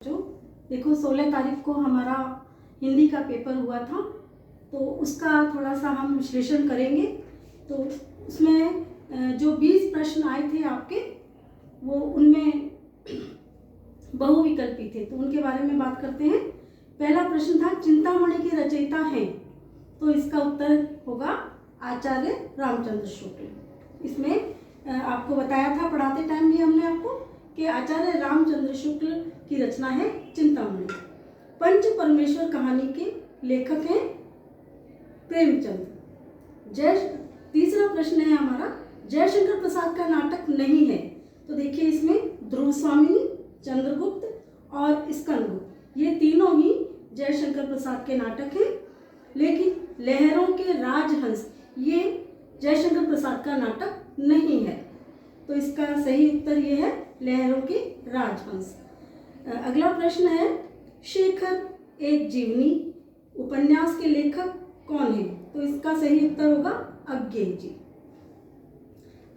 जो देखो 16 तारीख को हमारा हिंदी का पेपर हुआ था, तो उसका थोड़ा सा हम विश्लेषण करेंगे। तो उसमें जो 20 प्रश्न आए थे आपके, वो उनमें बहुविकल्पी थे, तो उनके बारे में बात करते हैं। पहला प्रश्न था चिंतामणि के रचयिता हैं, तो इसका उत्तर होगा आचार्य रामचंद्र शुक्ल। इसमें आपको बताया था पढ़ाते टाइम भी हमने आपको कि आचार्य रामचंद्र शुक्ल की रचना है चिंतामणि। पंच परमेश्वर कहानी के लेखक हैं प्रेमचंद। तीसरा प्रश्न है हमारा, जयशंकर प्रसाद का नाटक नहीं है, तो देखिए इसमें ध्रुव स्वामिनी, चंद्रगुप्त और स्कंदगुप्त, ये तीनों ही जयशंकर प्रसाद के नाटक हैं। लेकिन लहरों के राजहंस ये जयशंकर प्रसाद का नाटक नहीं है, तो इसका सही उत्तर ये है लहरों के राजहंस। अगला प्रश्न है, शेखर एक जीवनी उपन्यास के लेखक कौन है, तो इसका सही उत्तर होगा अज्ञेय जी।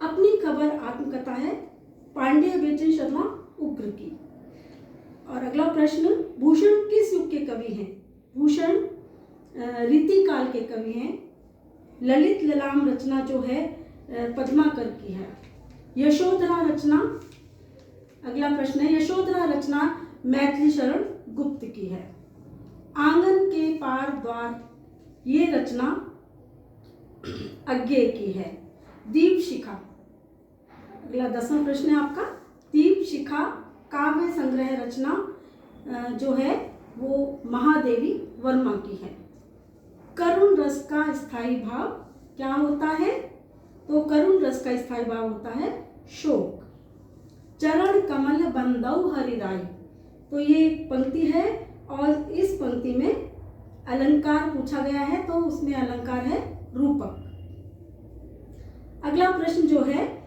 अपनी खबर आत्मकथा है पांडेय बेचन शर्मा उग्र की। और अगला प्रश्न, भूषण किस युग के कवि हैं? भूषण रीति काल के कवि हैं। ललित ललाम रचना जो है पद्माकर की है। यशोधरा रचना, अगला प्रश्न है, यशोधरा रचना मैथिली शरण गुप्त की है। आंगन के पार द्वार, ये रचना अज्ञेय की है। दीप शिखा, अगला 10वां प्रश्न है आपका, दीप शिखा काव्य संग्रह रचना जो है वो महादेवी वर्मा की है। करुण रस का स्थायी भाव क्या होता है, तो करुण रस का स्थायी भाव होता है शोक। चरण कमल बंदौ हरिराई, तो ये पंक्ति है और इस पंक्ति में अलंकार पूछा गया है, तो उसमें अलंकार है रूपक। अगला प्रश्न जो है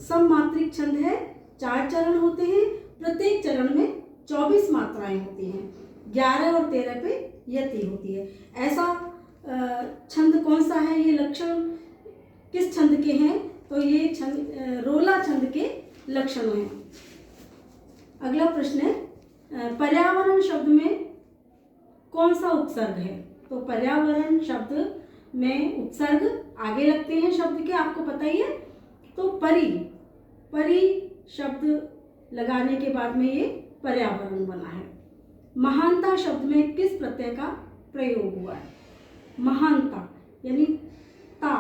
सममात्रिक छंद है, 4 चरण होते हैं, प्रत्येक चरण में 24 मात्राएं होती हैं, 11 और 13 पे यति होती है। ऐसा छंद कौन सा है, ये लक्षण किस छंद के हैं, तो ये छंद रोला छंद के लक्षण हैं। अगला प्रश्न है, पर्यावरण शब्द में कौन सा उपसर्ग है, तो पर्यावरण शब्द में उपसर्ग आगे लगते हैं शब्द के, आपको पता ही है, तो परि शब्द लगाने के बाद में ये पर्यावरण बना है। महानता शब्द में किस प्रत्यय का प्रयोग हुआ है? महानता यानी ता,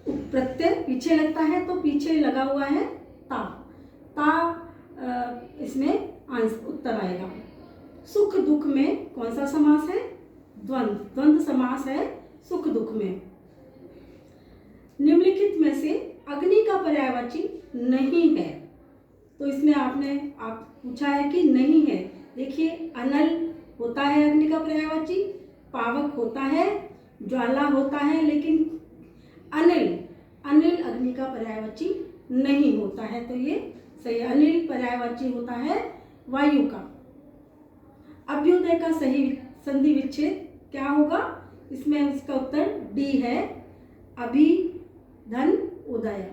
प्रत्यय पीछे लगता है, तो पीछे लगा हुआ है ता इसमें उत्तर आएगा। सुख दुख में कौन सा समास है? द्वंद्व समास है सुख दुख में। निम्नलिखित में से अग्नि का पर्यायवाची नहीं है, तो इसमें आप पूछा है कि नहीं है। देखिए अनल होता है अग्नि का पर्यायवाची, पावक होता है, ज्वाला होता है, लेकिन अनिल अग्नि का पर्यायवाची नहीं होता है, तो ये सही। अनिल पर्यायवाची होता है वायु का। अभ्युदय का सही संधि विच्छेद क्या होगा, इसमें इसका उत्तर डी है, अभि धन उदय।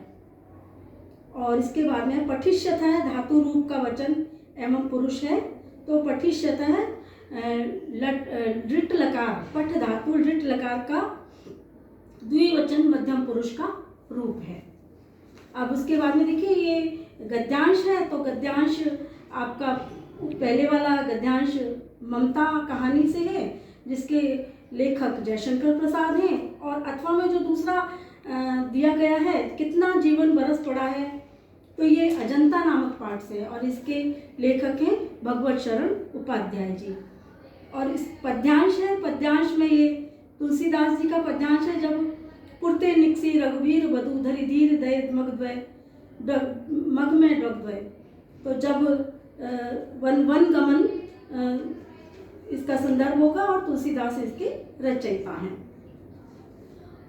और इसके बाद में पठिष्यत है, धातु रूप का वचन एवं पुरुष है, तो पठिष्यत है ऋट लकार, पठ धातु ऋट लकार का द्विवचन मध्यम पुरुष का रूप है। अब उसके बाद में देखिए ये गद्यांश है, तो गद्यांश आपका पहले वाला गद्यांश ममता कहानी से है, जिसके लेखक जयशंकर प्रसाद हैं, और अथवा में जो दूसरा दिया गया है कितना जीवन बरस पड़ा है, तो ये अजंता नामक पाठ से है, और इसके लेखक हैं भगवत शरण उपाध्याय जी। और इस पद्यांश है, पद्यांश में ये तुलसीदास जी का पद्यांश है, जब पुरते निकसी रघुवीर बधु धरि धीर दय मग में डगद्वय, तो जब वन गमन इसका संदर्भ होगा, और तुलसीदास इसके रचयिता हैं।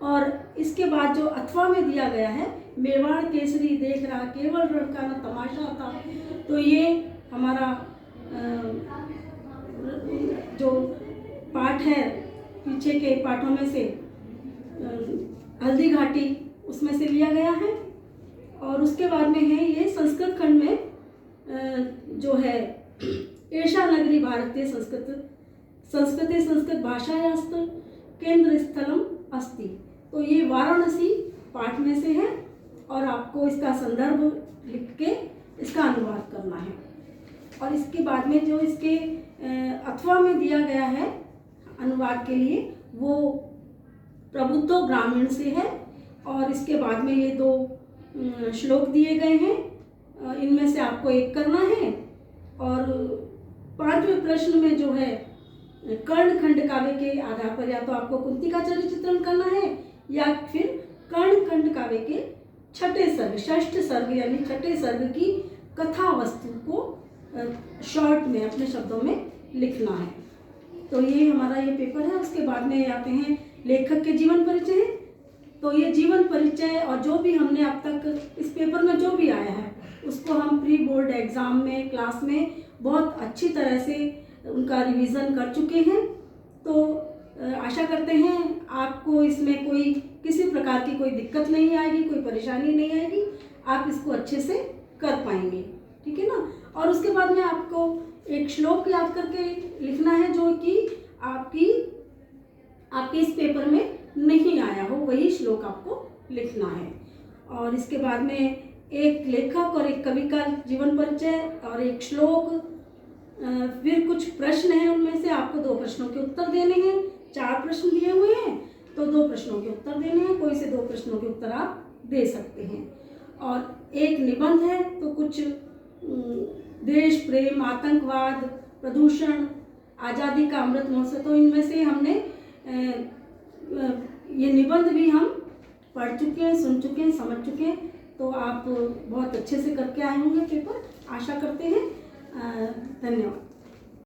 और इसके बाद जो अथवा में दिया गया है, मेवाड़ केसरी देख रहा केवल रण का न तमाशा था, तो ये हमारा जो पाठ है पीछे के पाठों में से हल्दी घाटी उसमें से लिया गया है। और उसके बाद में है ये संस्कृत खंड में जो है एषा नगरी भारतीय संस्कृत भाषायास्त केंद्र स्थलम अस्ति। तो ये वाराणसी पाठ में से है और आपको इसका संदर्भ लिख के इसका अनुवाद करना है। और इसके बाद में जो इसके अथवा में दिया गया है अनुवाद के लिए वो प्रबुद्धो ग्रामीण से है। और इसके बाद में ये 2 श्लोक दिए गए हैं, इनमें से आपको एक करना है। और 5वें प्रश्न में जो है कर्ण खंड काव्य के आधार पर या तो आपको कुंती का चरित्र चित्रण करना है या फिर कर्ण खंड काव्य के षष्ठ सर्ग यानी छठे सर्ग की कथा वस्तु को शॉर्ट में अपने शब्दों में लिखना है। तो ये हमारा ये पेपर है। उसके बाद में आते हैं लेखक के जीवन परिचय। तो ये जीवन परिचय और जो भी हमने अब तक इस पेपर में जो भी आया है उसको हम प्री बोर्ड एग्ज़ाम में क्लास में बहुत अच्छी तरह से उनका रिवीजन कर चुके हैं। तो आशा करते हैं आपको इसमें कोई किसी प्रकार की कोई दिक्कत नहीं आएगी, कोई परेशानी नहीं आएगी, आप इसको अच्छे से कर पाएंगे, ठीक है ना। और उसके बाद में आपको एक श्लोक याद करके लिखना है जो कि आपके इस पेपर में नहीं आया हो, वही श्लोक आपको लिखना है। और इसके बाद में एक लेखक और एक कवि का जीवन परिचय और एक श्लोक, फिर कुछ प्रश्न हैं, उनमें से आपको 2 प्रश्नों के उत्तर देने हैं। 4 प्रश्न दिए हुए हैं तो 2 प्रश्नों के उत्तर देने हैं, कोई से 2 प्रश्नों के उत्तर आप दे सकते हैं। और एक निबंध है तो कुछ देश प्रेम, आतंकवाद, प्रदूषण, आज़ादी का अमृत महोत्सव, तो इनमें से हमने ये निबंध भी हम पढ़ चुके हैं, सुन चुके हैं, समझ चुके हैं। तो आप बहुत अच्छे से करके आए होंगे पेपर, आशा करते हैं। धन्यवाद।